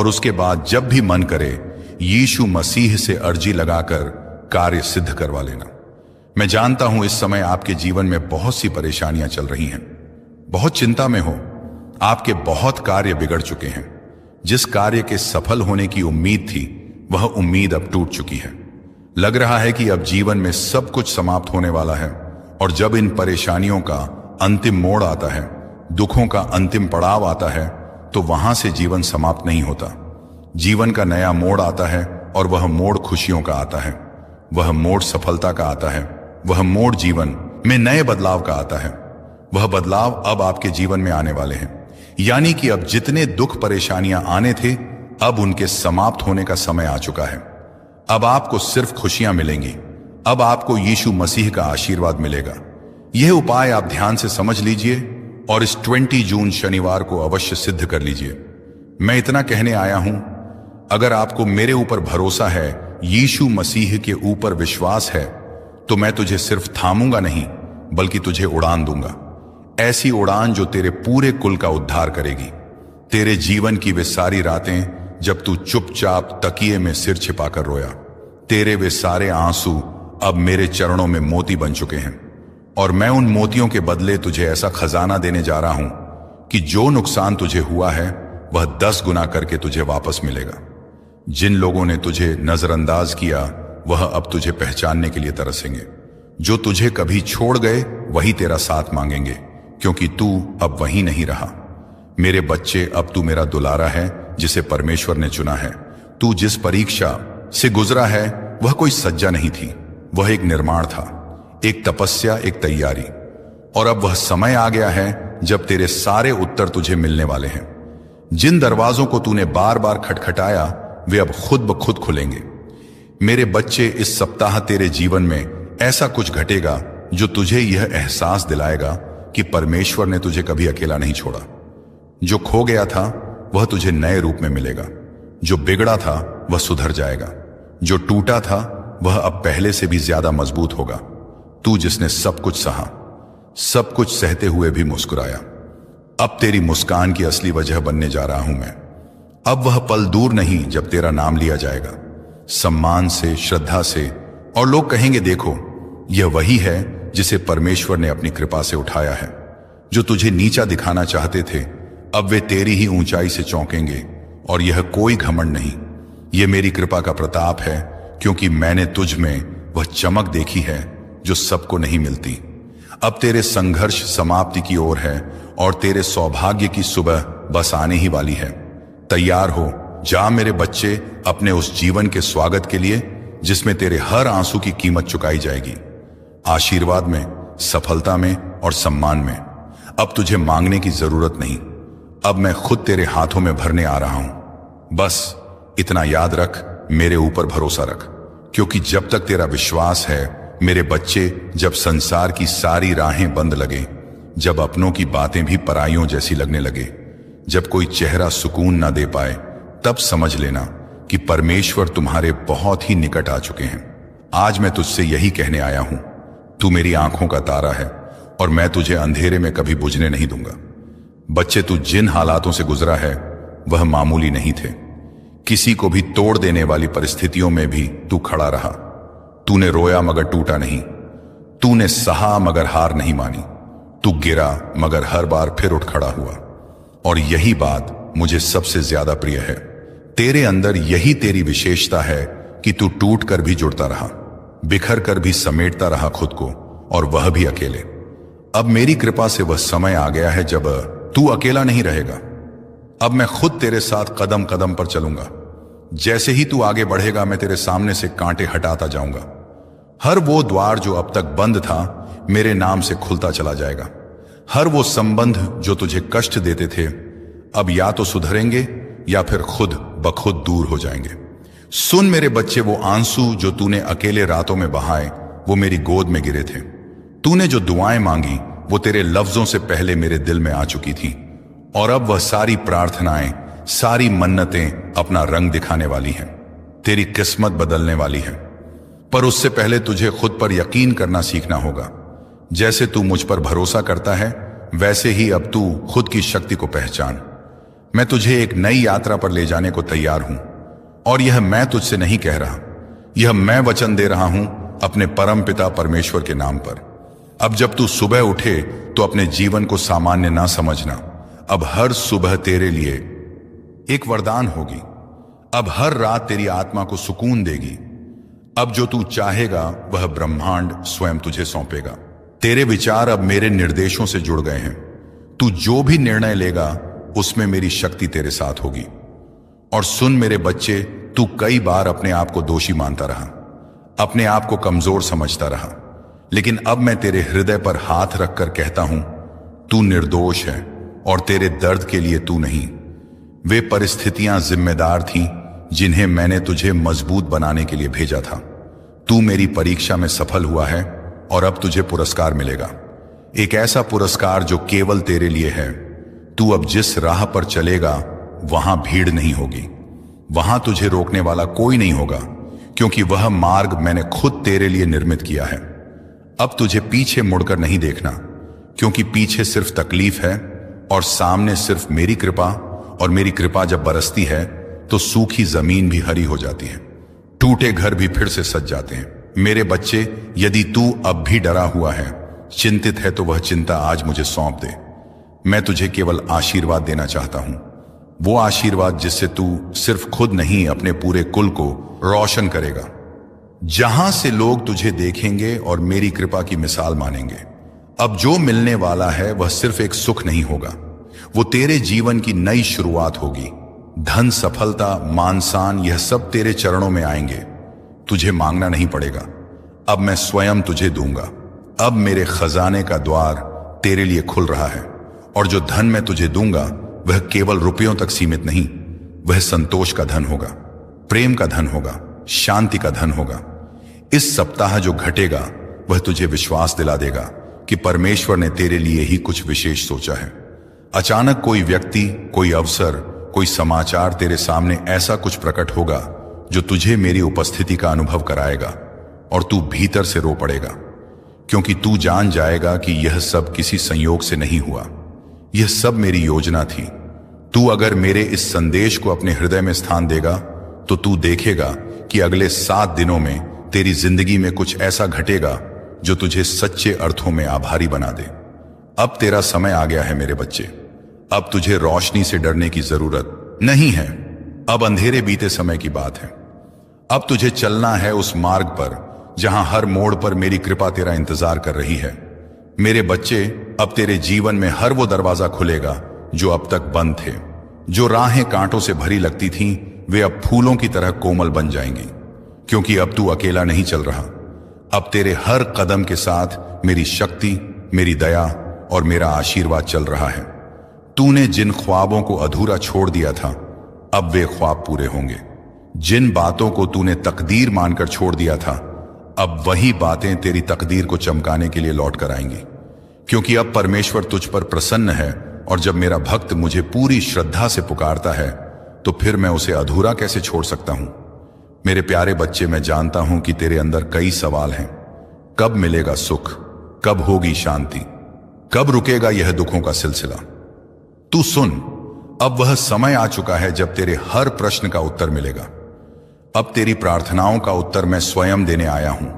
और उसके बाद जब भी मन करे यीशु मसीह से अर्जी लगाकर कार्य सिद्ध करवा लेना। मैं जानता हूं इस समय आपके जीवन में बहुत सी परेशानियां चल रही हैं, बहुत चिंता में हो, आपके बहुत कार्य बिगड़ चुके हैं। जिस कार्य के सफल होने की उम्मीद थी वह उम्मीद अब टूट चुकी है। लग रहा है कि अब जीवन में सब कुछ समाप्त होने वाला है। और जब इन परेशानियों का अंतिम मोड़ आता है, दुखों का अंतिम पड़ाव आता है, तो वहां से जीवन समाप्त नहीं होता। जीवन का नया मोड़ आता है और वह मोड़ खुशियों का आता है, वह मोड़ सफलता का आता है, वह मोड़ जीवन में नए बदलाव का आता है। वह बदलाव अब आपके जीवन में आने वाले हैं। यानी कि अब जितने दुख परेशानियां आने थे, अब उनके समाप्त होने का समय आ चुका है। अब आपको सिर्फ खुशियां मिलेंगी। अब आपको यीशु मसीह का आशीर्वाद मिलेगा। यह उपाय आप ध्यान से समझ लीजिए और इस 20 जून शनिवार को अवश्य सिद्ध कर लीजिए। मैं इतना कहने आया हूं, अगर आपको मेरे ऊपर भरोसा है, यीशु मसीह के ऊपर विश्वास है, तो मैं तुझे सिर्फ थामूंगा नहीं बल्कि तुझे उड़ान दूंगा। ऐसी उड़ान जो तेरे पूरे कुल का उद्धार करेगी। तेरे जीवन की वे सारी रातें जब तू चुपचाप तकिए में सिर छिपाकर रोया, तेरे वे सारे आंसू अब मेरे चरणों में मोती बन चुके हैं। और मैं उन मोतियों के बदले तुझे ऐसा खजाना देने जा रहा हूं कि जो नुकसान तुझे हुआ है वह 10 गुना करके तुझे वापस मिलेगा। जिन लोगों ने तुझे नजरअंदाज किया वह अब तुझे पहचानने के लिए तरसेंगे। जो तुझे कभी छोड़ गए वही तेरा साथ मांगेंगे, क्योंकि तू अब वहीं नहीं रहा। मेरे बच्चे, अब तू मेरा दुलारा है जिसे परमेश्वर ने चुना है। तू जिस परीक्षा से गुजरा है वह कोई सज्जा नहीं थी, वह एक निर्माण था, एक तपस्या, एक तैयारी। और अब वह समय आ गया है जब तेरे सारे उत्तर तुझे मिलने वाले हैं। जिन दरवाजों को तूने बार बार खटखटाया वे अब खुद ब खुद खुलेंगे। मेरे बच्चे, इस सप्ताह तेरे जीवन में ऐसा कुछ घटेगा जो तुझे यह एहसास दिलाएगा कि परमेश्वर ने तुझे कभी अकेला नहीं छोड़ा। जो खो गया था वह तुझे नए रूप में मिलेगा। जो बिगड़ा था वह सुधर जाएगा। जो टूटा था वह अब पहले से भी ज्यादा मजबूत होगा। तू जिसने सब कुछ सहा, सब कुछ सहते हुए भी मुस्कुराया, अब तेरी मुस्कान की असली वजह बनने जा रहा हूं मैं। अब वह पल दूर नहीं जब तेरा नाम लिया जाएगा, सम्मान से, श्रद्धा से, और लोग कहेंगे, देखो यह वही है जिसे परमेश्वर ने अपनी कृपा से उठाया है। जो तुझे नीचा दिखाना चाहते थे अब वे तेरी ही ऊंचाई से चौंकेंगे। और यह कोई घमंड नहीं, यह मेरी कृपा का प्रताप है, क्योंकि मैंने तुझ में वह चमक देखी है जो सबको नहीं मिलती। अब तेरे संघर्ष समाप्ति की ओर है और तेरे सौभाग्य की सुबह बस आने ही वाली है। तैयार हो जा मेरे बच्चे, अपने उस जीवन के स्वागत के लिए जिसमें तेरे हर आंसू की कीमत चुकाई जाएगी। आशीर्वाद में, सफलता में और सम्मान में। अब तुझे मांगने की जरूरत नहीं, अब मैं खुद तेरे हाथों में भरने आ रहा हूं। बस इतना याद रख, मेरे ऊपर भरोसा रख, क्योंकि जब तक तेरा विश्वास है मेरे बच्चे, जब संसार की सारी राहें बंद लगे, जब अपनों की बातें भी पराइयों जैसी लगने लगे, जब कोई चेहरा सुकून ना दे पाए, तब समझ लेना कि परमेश्वर तुम्हारे बहुत ही निकट आ चुके हैं। आज मैं तुझसे यही कहने आया हूं, तू मेरी आंखों का तारा है और मैं तुझे अंधेरे में कभी बुझने नहीं दूंगा। बच्चे, तू जिन हालातों से गुजरा है वह मामूली नहीं थे। किसी को भी तोड़ देने वाली परिस्थितियों में भी तू खड़ा रहा। तूने रोया मगर टूटा नहीं, तूने सहा मगर हार नहीं मानी, तू गिरा मगर हर बार फिर उठ खड़ा हुआ। और यही बात मुझे सबसे ज्यादा प्रिय है। तेरे अंदर यही तेरी विशेषता है कि तू टूट कर भी जुड़ता रहा, बिखर कर भी समेटता रहा खुद को, और वह भी अकेले। अब मेरी कृपा से वह समय आ गया है जब तू अकेला नहीं रहेगा। अब मैं खुद तेरे साथ कदम कदम पर चलूंगा। जैसे ही तू आगे बढ़ेगा मैं तेरे सामने से कांटे हटाता जाऊंगा। हर वो द्वार जो अब तक बंद था मेरे नाम से खुलता चला जाएगा। हर वो संबंध जो तुझे कष्ट देते थे अब या तो सुधरेंगे या फिर खुद ब खुद दूर हो जाएंगे। सुन मेरे बच्चे, वो आंसू जो तूने अकेले रातों में बहाए वो मेरी गोद में गिरे थे। तूने जो दुआएं मांगी वो तेरे लफ्जों से पहले मेरे दिल में आ चुकी थी। और अब वह सारी प्रार्थनाएं, सारी मन्नतें अपना रंग दिखाने वाली हैं, तेरी किस्मत बदलने वाली है। पर उससे पहले तुझे खुद पर यकीन करना सीखना होगा। जैसे तू मुझ पर भरोसा करता है वैसे ही अब तू खुद की शक्ति को पहचान। मैं तुझे एक नई यात्रा पर ले जाने को तैयार हूं, और यह मैं तुझसे नहीं कह रहा, यह मैं वचन दे रहा हूं अपने परम पिता परमेश्वर के नाम पर। अब जब तू सुबह उठे तो अपने जीवन को सामान्य ना समझना। अब हर सुबह तेरे लिए एक वरदान होगी। अब हर रात तेरी आत्मा को सुकून देगी। अब जो तू चाहेगा वह ब्रह्मांड स्वयं तुझे सौंपेगा। तेरे विचार अब मेरे निर्देशों से जुड़ गए हैं। तू जो भी निर्णय लेगा उसमें मेरी शक्ति तेरे साथ होगी। और सुन मेरे बच्चे, तू कई बार अपने आप को दोषी मानता रहा, अपने आप को कमजोर समझता रहा, लेकिन अब मैं तेरे हृदय पर हाथ रखकर कहता हूं, तू निर्दोष है और तेरे दर्द के लिए तू नहीं। वे परिस्थितियां जिम्मेदार थीं जिन्हें मैंने तुझे मजबूत बनाने के लिए भेजा था। तू मेरी परीक्षा में सफल हुआ है और अब तुझे पुरस्कार मिलेगा, एक ऐसा पुरस्कार जो केवल तेरे लिए है। तू अब जिस राह पर चलेगा वहां भीड़ नहीं होगी, वहां तुझे रोकने वाला कोई नहीं होगा, क्योंकि वह मार्ग मैंने खुद तेरे लिए निर्मित किया है। अब तुझे पीछे मुड़कर नहीं देखना, क्योंकि पीछे सिर्फ तकलीफ है और सामने सिर्फ मेरी कृपा। और मेरी कृपा जब बरसती है तो सूखी जमीन भी हरी हो जाती है, टूटे घर भी फिर से सज जाते हैं। मेरे बच्चे, यदि तू अब भी डरा हुआ है, चिंतित है, तो वह चिंता आज मुझे सौंप दे। मैं तुझे केवल आशीर्वाद देना चाहता हूं, वो आशीर्वाद जिससे तू सिर्फ खुद नहीं अपने पूरे कुल को रोशन करेगा, जहां से लोग तुझे देखेंगे और मेरी कृपा की मिसाल मानेंगे। अब जो मिलने वाला है वह सिर्फ एक सुख नहीं होगा, वो तेरे जीवन की नई शुरुआत होगी। धन, सफलता, मान सम्मान, यह सब तेरे चरणों में आएंगे। तुझे मांगना नहीं पड़ेगा, अब मैं स्वयं तुझे दूंगा। अब मेरे खजाने का द्वार तेरे लिए खुल रहा है, और जो धन मैं तुझे दूंगा वह केवल रुपयों तक सीमित नहीं, वह संतोष का धन होगा, प्रेम का धन होगा, शांति का धन होगा। इस सप्ताह जो घटेगा वह तुझे विश्वास दिला देगा कि परमेश्वर ने तेरे लिए ही कुछ विशेष सोचा है। अचानक कोई व्यक्ति, कोई अवसर, कोई समाचार तेरे सामने ऐसा कुछ प्रकट होगा जो तुझे मेरी उपस्थिति का अनुभव कराएगा, और तू भीतर से रो पड़ेगा, क्योंकि तू जान जाएगा कि यह सब किसी संयोग से नहीं हुआ, यह सब मेरी योजना थी। तू अगर मेरे इस संदेश को अपने हृदय में स्थान देगा तो तू देखेगा कि अगले 7 दिनों में तेरी जिंदगी में कुछ ऐसा घटेगा जो तुझे सच्चे अर्थों में आभारी बना दे। अब तेरा समय आ गया है मेरे बच्चे। अब तुझे रोशनी से डरने की जरूरत नहीं है, अब अंधेरे बीते समय की बात है। अब तुझे चलना है उस मार्ग पर जहां हर मोड़ पर मेरी कृपा तेरा इंतजार कर रही है। मेरे बच्चे, अब तेरे जीवन में हर वो दरवाजा खुलेगा जो अब तक बंद थे। जो राहें कांटों से भरी लगती थीं, वे अब फूलों की तरह कोमल बन जाएंगी, क्योंकि अब तू अकेला नहीं चल रहा। अब तेरे हर कदम के साथ मेरी शक्ति, मेरी दया और मेरा आशीर्वाद चल रहा है। तूने जिन ख्वाबों को अधूरा छोड़ दिया था, अब वे ख्वाब पूरे होंगे। जिन बातों को तूने तकदीर मानकर छोड़ दिया था, अब वही बातें तेरी तकदीर को चमकाने के लिए लौट कर आएंगी, क्योंकि अब परमेश्वर तुझ पर प्रसन्न है। और जब मेरा भक्त मुझे पूरी श्रद्धा से पुकारता है तो फिर मैं उसे अधूरा कैसे छोड़ सकता हूं। मेरे प्यारे बच्चे, मैं जानता हूं कि तेरे अंदर कई सवाल हैं। कब मिलेगा सुख, कब होगी शांति, कब रुकेगा यह दुखों का सिलसिला। तू सुन, अब वह समय आ चुका है जब तेरे हर प्रश्न का उत्तर मिलेगा। अब तेरी प्रार्थनाओं का उत्तर मैं स्वयं देने आया हूं।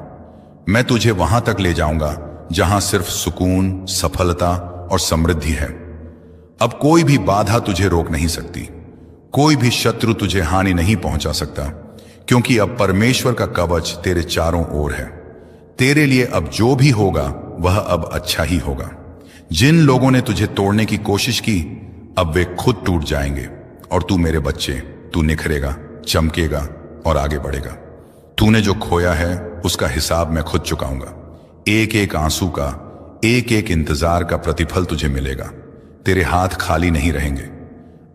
मैं तुझे वहां तक ले जाऊंगा जहां सिर्फ सुकून, सफलता और समृद्धि है। अब कोई भी बाधा तुझे रोक नहीं सकती, कोई भी शत्रु तुझे हानि नहीं पहुंचा सकता, क्योंकि अब परमेश्वर का कवच तेरे चारों ओर है। तेरे लिए अब जो भी होगा वह अब अच्छा ही होगा। जिन लोगों ने तुझे तोड़ने की कोशिश की, अब वे खुद टूट जाएंगे, और तू मेरे बच्चे, तू निखरेगा, चमकेगा और आगे बढ़ेगा। तूने जो खोया है उसका हिसाब मैं खुद चुकाऊंगा। एक एक आंसू का, एक एक इंतजार का प्रतिफल तुझे मिलेगा। तेरे हाथ खाली नहीं रहेंगे।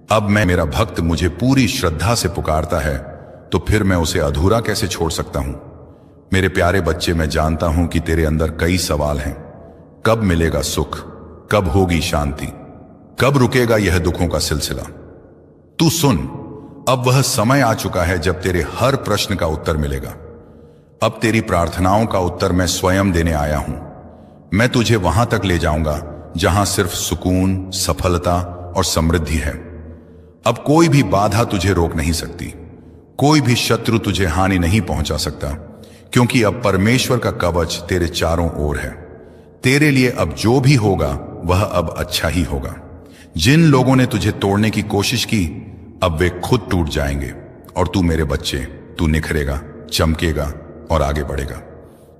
अब मेरा भक्त मुझे पूरी श्रद्धा से पुकारता है तो फिर मैं उसे अधूरा कैसे छोड़ सकता हूं। मेरे प्यारे बच्चे, मैं जानता हूं कि तेरे अंदर कई सवाल हैं। कब मिलेगा सुख, कब होगी शांति, कब रुकेगा यह दुखों का सिलसिला। तू सुन, अब वह समय आ चुका है जब तेरे हर प्रश्न का उत्तर मिलेगा। अब तेरी प्रार्थनाओं का उत्तर मैं स्वयं देने आया हूं। मैं तुझे वहां तक ले जाऊंगा जहां सिर्फ सुकून, सफलता और समृद्धि है। अब कोई भी बाधा तुझे रोक नहीं सकती, कोई भी शत्रु तुझे हानि नहीं पहुंचा सकता, क्योंकि अब परमेश्वर का कवच तेरे चारों ओर है। तेरे लिए अब जो भी होगा वह अब अच्छा ही होगा। जिन लोगों ने तुझे तोड़ने की कोशिश की, अब वे खुद टूट जाएंगे। और तू मेरे बच्चे, तू निखरेगा, चमकेगा और आगे बढ़ेगा।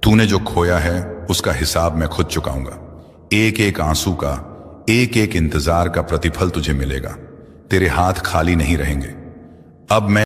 तूने जो खोया है उसका हिसाब मैं खुद चुकाऊंगा। एक एक आंसू का, एक एक इंतजार का प्रतिफल तुझे मिलेगा। तेरे हाथ खाली नहीं रहेंगे। अब मैं